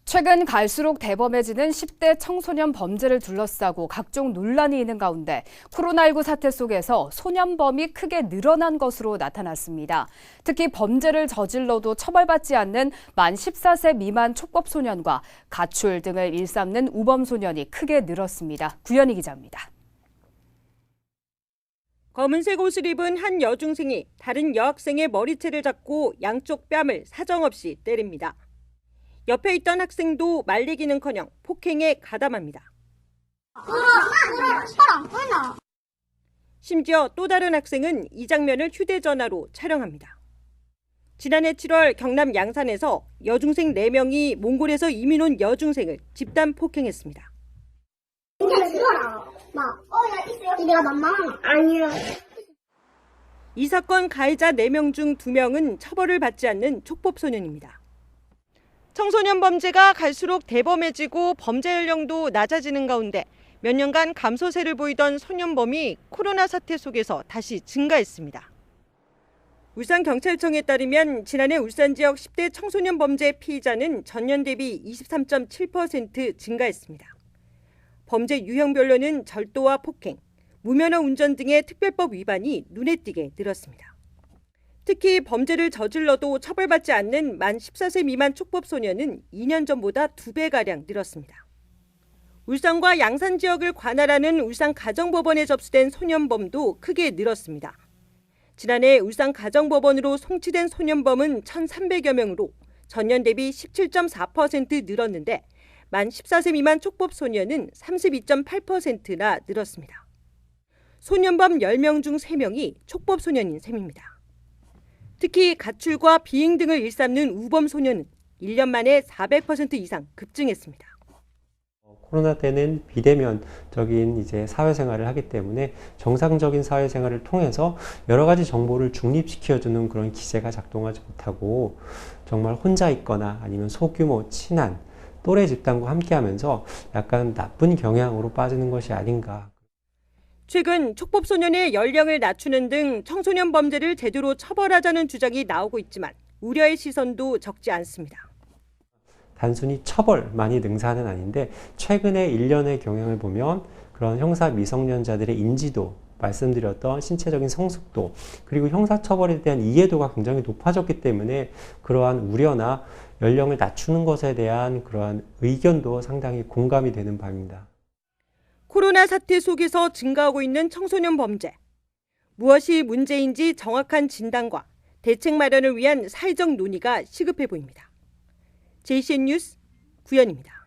최근 갈수록 대범해지는 10대 청소년 범죄를 둘러싸고 각종 논란이 있는 가운데 코로나19 사태 속에서 소년범이 크게 늘어난 것으로 나타났습니다. 특히 범죄를 저질러도 처벌받지 않는 만 14세 미만 촉법소년과 가출 등을 일삼는 우범소년이 크게 늘었습니다. 구현희 기자입니다. 검은색 옷을 입은 한 여중생이 다른 여학생의 머리채를 잡고 양쪽 뺨을 사정없이 때립니다. 옆에 있던 학생도 말리기는커녕 폭행에 가담합니다. 심지어 또 다른 학생은 이 장면을 휴대전화로 촬영합니다. 지난해 7월 경남 양산에서 여중생 4명이 몽골에서 이민 온 여중생을 집단 폭행했습니다. 이 사건 가해자 4명 중 2명은 처벌을 받지 않는 촉법소년입니다. 청소년 범죄가 갈수록 대범해지고 범죄 연령도 낮아지는 가운데 몇 년간 감소세를 보이던 소년범이 코로나 사태 속에서 다시 증가했습니다. 울산경찰청에 따르면 지난해 울산 지역 10대 청소년 범죄 피의자는 전년 대비 23.7% 증가했습니다. 범죄 유형별로는 절도와 폭행, 무면허 운전 등의 특별법 위반이 눈에 띄게 늘었습니다. 특히 범죄를 저질러도 처벌받지 않는 만 14세 미만 촉법소년은 2년 전보다 2배가량 늘었습니다. 울산과 양산 지역을 관할하는 울산가정법원에 접수된 소년범도 크게 늘었습니다. 지난해 울산가정법원으로 송치된 소년범은 1,300여 명으로 전년 대비 17.4% 늘었는데 만 14세 미만 촉법소년은 32.8%나 늘었습니다. 소년범 10명 중 3명이 촉법소년인 셈입니다. 특히 가출과 비행 등을 일삼는 우범소년은 1년 만에 400% 이상 급증했습니다. 코로나 때는 비대면적인 사회생활을 하기 때문에 정상적인 사회생활을 통해서 여러 가지 정보를 중립시켜주는 그런 기제가 작동하지 못하고 정말 혼자 있거나 아니면 소규모 친한 또래 집단과 함께하면서 약간 나쁜 경향으로 빠지는 것이 아닌가. 최근 촉법소년의 연령을 낮추는 등 청소년 범죄를 제대로 처벌하자는 주장이 나오고 있지만 우려의 시선도 적지 않습니다. 단순히 처벌만이 능사는 아닌데 최근의 일련의 경향을 보면 그런 형사 미성년자들의 인지도, 말씀드렸던 신체적인 성숙도, 그리고 형사처벌에 대한 이해도가 굉장히 높아졌기 때문에 그러한 우려나 연령을 낮추는 것에 대한 그러한 의견도 상당히 공감이 되는 바입니다. 코로나 사태 속에서 증가하고 있는 청소년 범죄. 무엇이 문제인지 정확한 진단과 대책 마련을 위한 사회적 논의가 시급해 보입니다. JCN 뉴스 구현입니다.